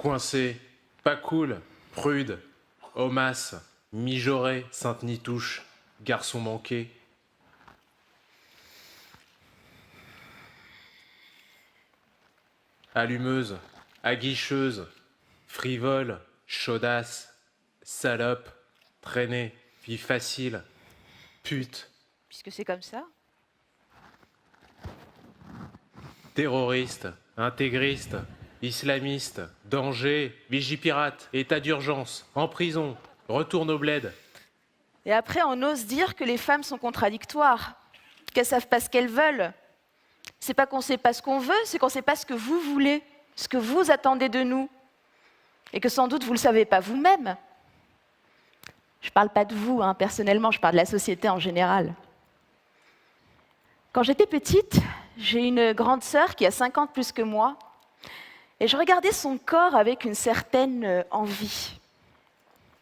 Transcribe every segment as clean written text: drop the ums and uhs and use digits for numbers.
Coincé, pas cool, prude, homasse, mijauré, Sainte-Nitouche, garçon manqué. Allumeuse, aguicheuse, frivole, chaudasse, salope, traînée, fille facile, pute, Puisque c'est comme ça. terroriste, intégriste, islamiste, danger, vigipirate, état d'urgence, en prison, retourne au bled. Et après, on ose dire que les femmes sont contradictoires, qu'elles savent pas ce qu'elles veulent. C'est pas qu'on sait pas ce qu'on veut, c'est qu'on sait pas ce que vous voulez, ce que vous attendez de nous. Et que sans doute vous le savez pas vous-même. Je parle pas de vous, personnellement, je parle de la société en général. Quand j'étais petite, j'ai une grande sœur qui a 5 ans de plus que moi, et je regardais son corps avec une certaine envie.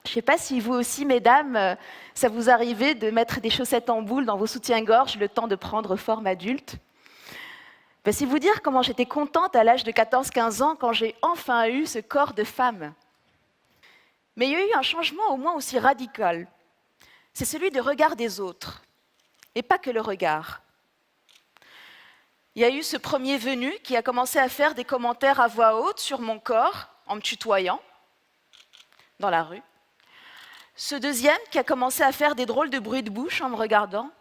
Je ne sais pas si vous aussi, mesdames, ça vous arrivait de mettre des chaussettes en boule dans vos soutiens-gorge le temps de prendre forme adulte. C'est vous dire comment j'étais contente à l'âge de 14-15 ans quand j'ai enfin eu ce corps de femme. Mais il y a eu un changement au moins aussi radical. C'est celui du regard des autres, et pas que le regard. Il y a eu ce premier venu qui a commencé à faire des commentaires à voix haute sur mon corps, en me tutoyant, dans la rue. Ce deuxième qui a commencé à faire des drôles de bruits de bouche en me regardant.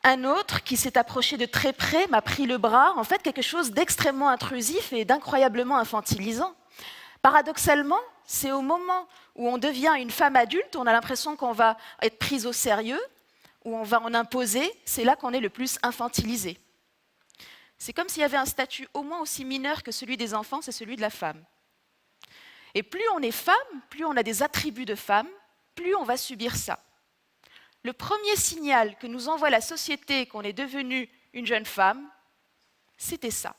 Un autre qui s'est approché de très près, m'a pris le bras, en fait quelque chose d'extrêmement intrusif et d'incroyablement infantilisant. Paradoxalement, c'est au moment où on devient une femme adulte, on a l'impression qu'on va être prise au sérieux, où on va en imposer, c'est là qu'on est le plus infantilisé. C'est comme s'il y avait un statut au moins aussi mineur que celui des enfants, c'est celui de la femme. Et plus on est femme, plus on a des attributs de femme, plus on va subir ça. Le premier signal que nous envoie la société qu'on est devenue une jeune femme, c'était ça.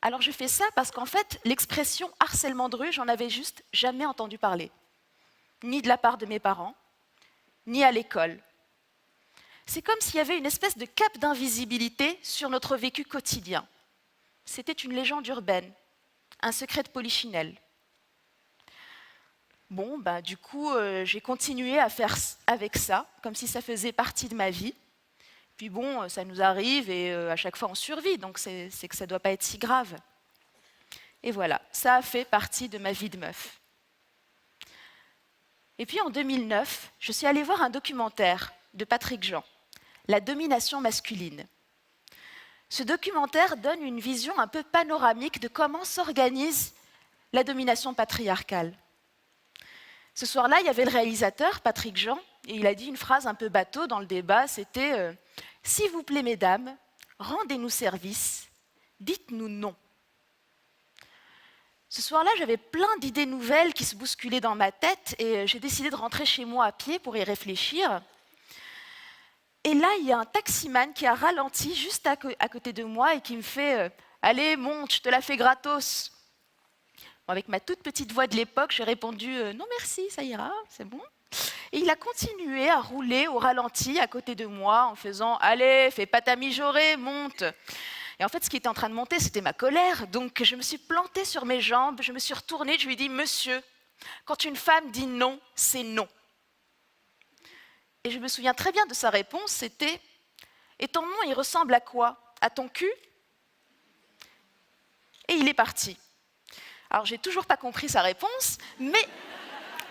Alors je fais ça parce qu'en fait, l'expression harcèlement de rue, j'en avais juste jamais entendu parler. Ni de la part de mes parents, ni à l'école. C'est comme s'il y avait une espèce de cape d'invisibilité sur notre vécu quotidien. C'était une légende urbaine, un secret de polichinelle. Bon, du coup, j'ai continué à faire avec ça, comme si ça faisait partie de ma vie. Puis bon, ça nous arrive et à chaque fois on survit, donc c'est que ça ne doit pas être si grave. Et voilà, ça a fait partie de ma vie de meuf. Et puis en 2009, je suis allée voir un documentaire de Patrick Jean, La domination masculine. Ce documentaire donne une vision un peu panoramique de comment s'organise la domination patriarcale. Ce soir-là, il y avait le réalisateur, Patrick Jean, et il a dit une phrase un peu bateau dans le débat, c'était « S'il vous plaît, mesdames, rendez-nous service, dites-nous non ». Ce soir-là, j'avais plein d'idées nouvelles qui se bousculaient dans ma tête et j'ai décidé de rentrer chez moi à pied pour y réfléchir. Et là, il y a un taximan qui a ralenti juste à côté de moi et qui me fait « Allez, monte, je te la fais gratos ». Avec ma toute petite voix de l'époque, j'ai répondu « Non merci, ça ira, c'est bon ». Et il a continué à rouler au ralenti à côté de moi en faisant « Allez, fais pas ta mijaurée, monte ». Et en fait, ce qui était en train de monter, c'était ma colère. Donc, je me suis plantée sur mes jambes, je me suis retournée, je lui ai dit « Monsieur, quand une femme dit non, c'est non ». Et je me souviens très bien de sa réponse, c'était « Et ton nom, il ressemble à quoi? À ton cul ?» Et il est parti. Alors, j'ai toujours pas compris sa réponse, mais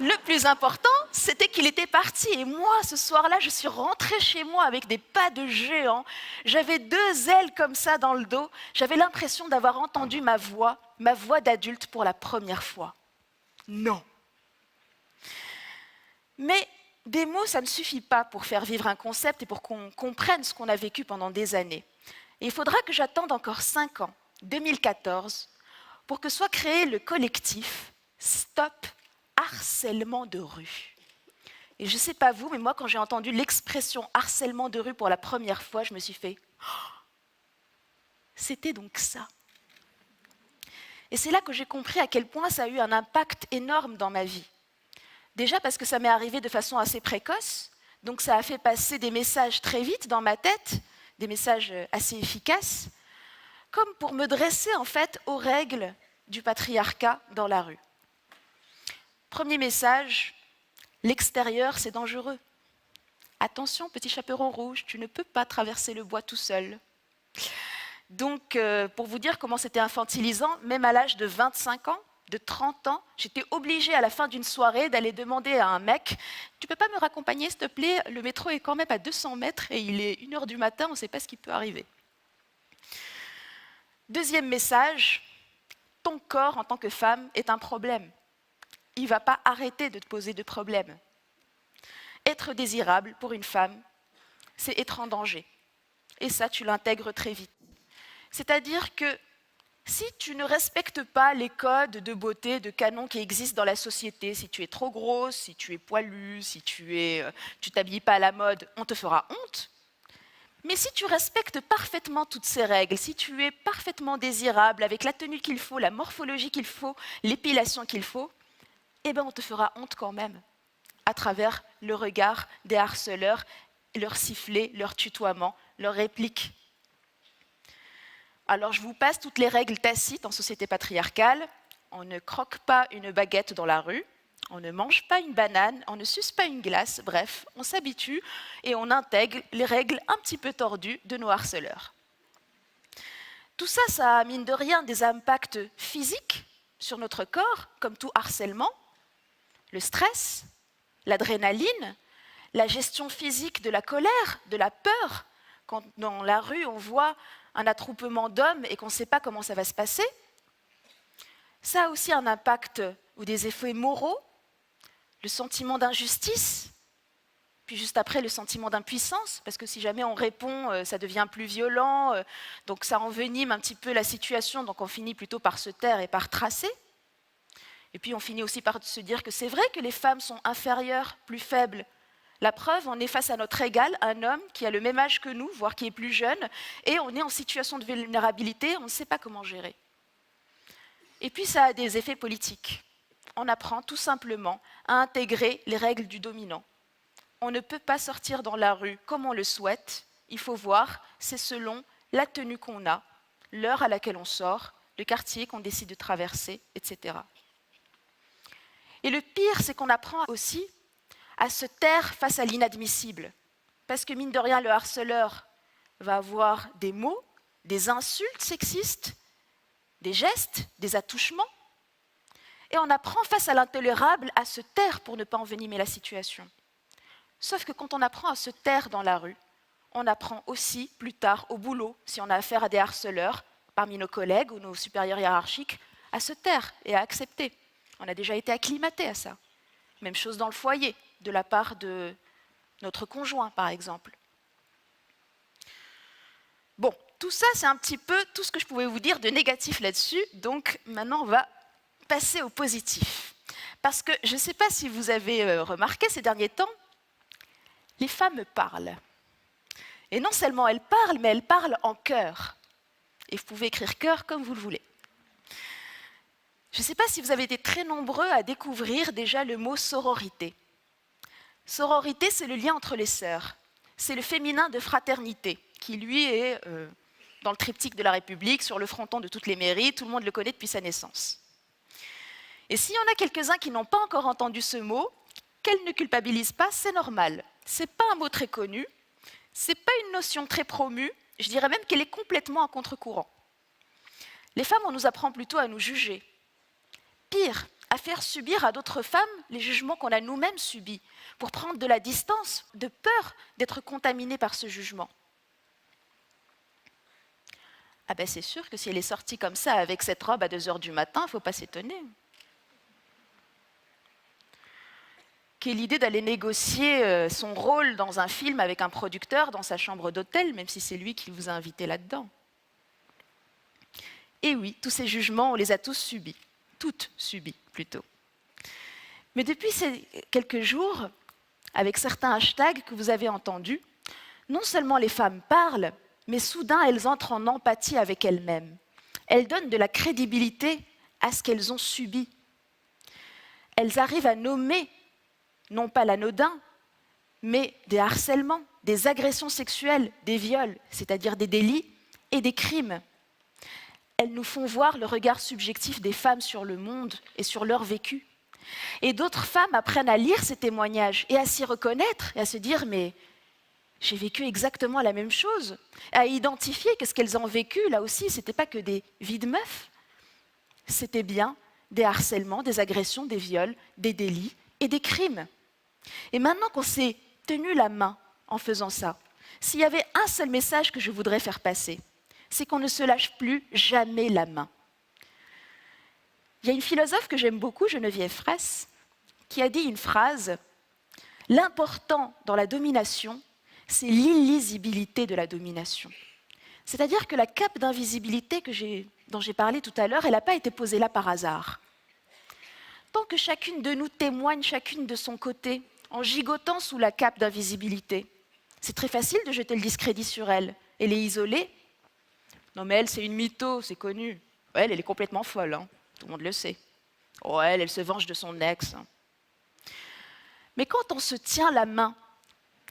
le plus important, c'était qu'il était parti. Et moi, ce soir-là, je suis rentrée chez moi avec des pas de géant. J'avais 2 ailes comme ça dans le dos. J'avais l'impression d'avoir entendu ma voix d'adulte pour la première fois. Non. Mais des mots, ça ne suffit pas pour faire vivre un concept et pour qu'on comprenne ce qu'on a vécu pendant des années. Et il faudra que j'attende encore 5 ans, 2014, pour que soit créé le collectif Stop harcèlement de rue. Et je ne sais pas vous, mais moi, quand j'ai entendu l'expression harcèlement de rue pour la première fois, je me suis fait oh, c'était donc ça. Et c'est là que j'ai compris à quel point ça a eu un impact énorme dans ma vie. Déjà parce que ça m'est arrivé de façon assez précoce, donc ça a fait passer des messages très vite dans ma tête. des messages assez efficaces, comme pour me dresser en fait aux règles du patriarcat dans la rue. Premier message, l'extérieur c'est dangereux. Attention, petit chaperon rouge, tu ne peux pas traverser le bois tout seul. Donc, pour vous dire comment c'était infantilisant, même à l'âge de 25 ans, de 30 ans, j'étais obligée à la fin d'une soirée d'aller demander à un mec « Tu peux pas me raccompagner, s'il te plaît? Le métro est quand même à 200 mètres et il est 1h du matin, on ne sait pas ce qui peut arriver. » Deuxième message, ton corps en tant que femme est un problème. Il ne va pas arrêter de te poser de problèmes. Être désirable pour une femme, c'est être en danger. Et ça, tu l'intègres très vite. C'est-à-dire que si tu ne respectes pas les codes de beauté, de canon qui existent dans la société, si tu es trop grosse, si tu es poilue, si tu t'habilles pas à la mode, on te fera honte. Mais si tu respectes parfaitement toutes ces règles, si tu es parfaitement désirable, avec la tenue qu'il faut, la morphologie qu'il faut, l'épilation qu'il faut, eh bien on te fera honte quand même, à travers le regard des harceleurs, leurs sifflets, leurs tutoiements, leurs répliques. Alors je vous passe toutes les règles tacites en société patriarcale. On ne croque pas une baguette dans la rue, on ne mange pas une banane, on ne suce pas une glace, bref, on s'habitue et on intègre les règles un petit peu tordues de nos harceleurs. Tout ça, ça a mine de rien des impacts physiques sur notre corps, comme tout harcèlement, le stress, l'adrénaline, la gestion physique de la colère, de la peur. Quand dans la rue on voit un attroupement d'hommes et qu'on ne sait pas comment ça va se passer, ça a aussi un impact ou des effets moraux, le sentiment d'injustice, puis juste après le sentiment d'impuissance, parce que si jamais on répond, ça devient plus violent, donc ça envenime un petit peu la situation, donc on finit plutôt par se taire et par tracer. Et puis on finit aussi par se dire que c'est vrai que les femmes sont inférieures, plus faibles. La preuve, on est face à notre égal, un homme qui a le même âge que nous, voire qui est plus jeune, et on est en situation de vulnérabilité, on ne sait pas comment gérer. Et puis ça a des effets politiques. On apprend tout simplement à intégrer les règles du dominant. On ne peut pas sortir dans la rue comme on le souhaite, il faut voir, c'est selon la tenue qu'on a, l'heure à laquelle on sort, le quartier qu'on décide de traverser, etc. Et le pire, c'est qu'on apprend aussi à se taire face à l'inadmissible. Parce que mine de rien, le harceleur va avoir des mots, des insultes sexistes, des gestes, des attouchements. Et on apprend face à l'intolérable à se taire pour ne pas envenimer la situation. Sauf que quand on apprend à se taire dans la rue, on apprend aussi plus tard au boulot, si on a affaire à des harceleurs, parmi nos collègues ou nos supérieurs hiérarchiques, à se taire et à accepter. On a déjà été acclimaté à ça. Même chose dans le foyer, de la part de notre conjoint, par exemple. Bon, tout ça, c'est un petit peu tout ce que je pouvais vous dire de négatif là-dessus. Donc maintenant, on va passer au positif. Parce que je ne sais pas si vous avez remarqué ces derniers temps, les femmes parlent. Et non seulement elles parlent, mais elles parlent en chœur. Et vous pouvez écrire chœur comme vous le voulez. Je ne sais pas si vous avez été très nombreux à découvrir déjà le mot sororité. Sororité, c'est le lien entre les sœurs. C'est le féminin de fraternité, qui lui est dans le triptyque de la République, sur le fronton de toutes les mairies, tout le monde le connaît depuis sa naissance. Et s'il y en a quelques-uns qui n'ont pas encore entendu ce mot, qu'elles ne culpabilisent pas, c'est normal. Ce n'est pas un mot très connu, ce n'est pas une notion très promue, je dirais même qu'elle est complètement à contre-courant. Les femmes, on nous apprend plutôt à nous juger. Pire, à faire subir à d'autres femmes les jugements qu'on a nous-mêmes subis, pour prendre de la distance, de peur d'être contaminées par ce jugement. Ah ben c'est sûr que si elle est sortie comme ça avec cette robe à 2h du matin, il ne faut pas s'étonner. Quelle idée d'aller négocier son rôle dans un film avec un producteur dans sa chambre d'hôtel, même si c'est lui qui vous a invité là-dedans. Et oui, tous ces jugements, on les a tous subis. Toutes subies, plutôt. Mais depuis ces quelques jours, avec certains hashtags que vous avez entendus, non seulement les femmes parlent, mais soudain elles entrent en empathie avec elles-mêmes. Elles donnent de la crédibilité à ce qu'elles ont subi. Elles arrivent à nommer, non pas l'anodin, mais des harcèlements, des agressions sexuelles, des viols, c'est-à-dire des délits, et des crimes. Elles nous font voir le regard subjectif des femmes sur le monde et sur leur vécu. Et d'autres femmes apprennent à lire ces témoignages et à s'y reconnaître et à se dire « mais j'ai vécu exactement la même chose », à identifier que ce qu'elles ont vécu, là aussi, ce n'était pas que des vies de meufs, c'était bien des harcèlements, des agressions, des viols, des délits et des crimes. Et maintenant qu'on s'est tenu la main en faisant ça, s'il y avait un seul message que je voudrais faire passer, c'est qu'on ne se lâche plus jamais la main. Il y a une philosophe que j'aime beaucoup, Geneviève Fraisse, qui a dit une phrase « L'important dans la domination, c'est l'illisibilité de la domination ». C'est-à-dire que la cape d'invisibilité dont j'ai parlé tout à l'heure, elle n'a pas été posée là par hasard. Tant que chacune de nous témoigne chacune de son côté, en gigotant sous la cape d'invisibilité, c'est très facile de jeter le discrédit sur elle et les isoler. Non mais elle, c'est une mytho, c'est connu. Elle est complètement folle, hein. Tout le monde le sait. Oh, elle se venge de son ex. Mais quand on se tient la main,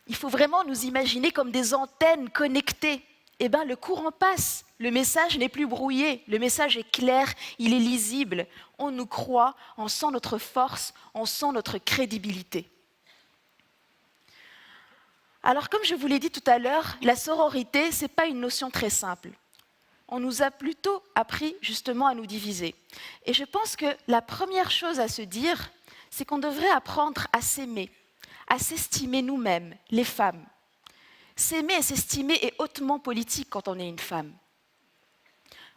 il faut vraiment nous imaginer comme des antennes connectées. Eh bien, le courant passe, le message n'est plus brouillé, le message est clair, il est lisible. On nous croit, on sent notre force, on sent notre crédibilité. Alors, comme je vous l'ai dit tout à l'heure, la sororité, ce n'est pas une notion très simple. On nous a plutôt appris justement à nous diviser. Et je pense que la première chose à se dire, c'est qu'on devrait apprendre à s'aimer, à s'estimer nous-mêmes, les femmes. S'aimer et s'estimer est hautement politique quand on est une femme.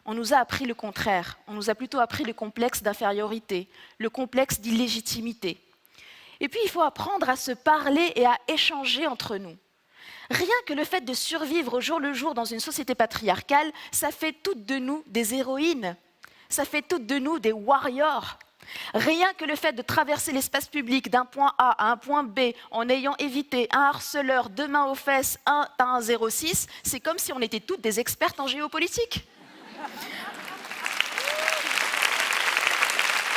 On nous a appris le contraire, on nous a plutôt appris le complexe d'infériorité, le complexe d'illégitimité. Et puis il faut apprendre à se parler et à échanger entre nous. Rien que le fait de survivre au jour le jour dans une société patriarcale, ça fait toutes de nous des héroïnes, ça fait toutes de nous des warriors. Rien que le fait de traverser l'espace public d'un point A à un point B en ayant évité un harceleur, 2 mains aux fesses, un 06, c'est comme si on était toutes des expertes en géopolitique.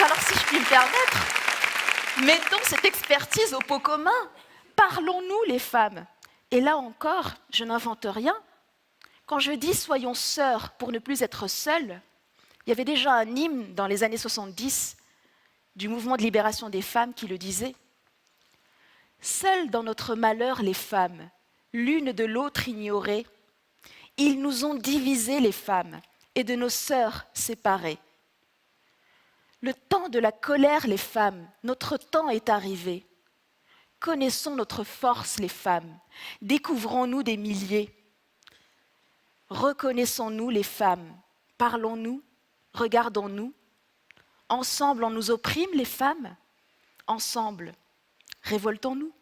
Alors si je puis me permettre, mettons cette expertise au pot commun. Parlons-nous les femmes. Et là encore, je n'invente rien. Quand je dis « soyons sœurs pour ne plus être seules », il y avait déjà un hymne dans les années 70 du mouvement de libération des femmes qui le disait. « Seules dans notre malheur les femmes, l'une de l'autre ignorées, ils nous ont divisées les femmes et de nos sœurs séparées. Le temps de la colère les femmes, notre temps est arrivé. Connaissons notre force les femmes, découvrons-nous des milliers. Reconnaissons-nous les femmes, parlons-nous, regardons-nous. Ensemble on nous opprime les femmes, ensemble révoltons-nous. »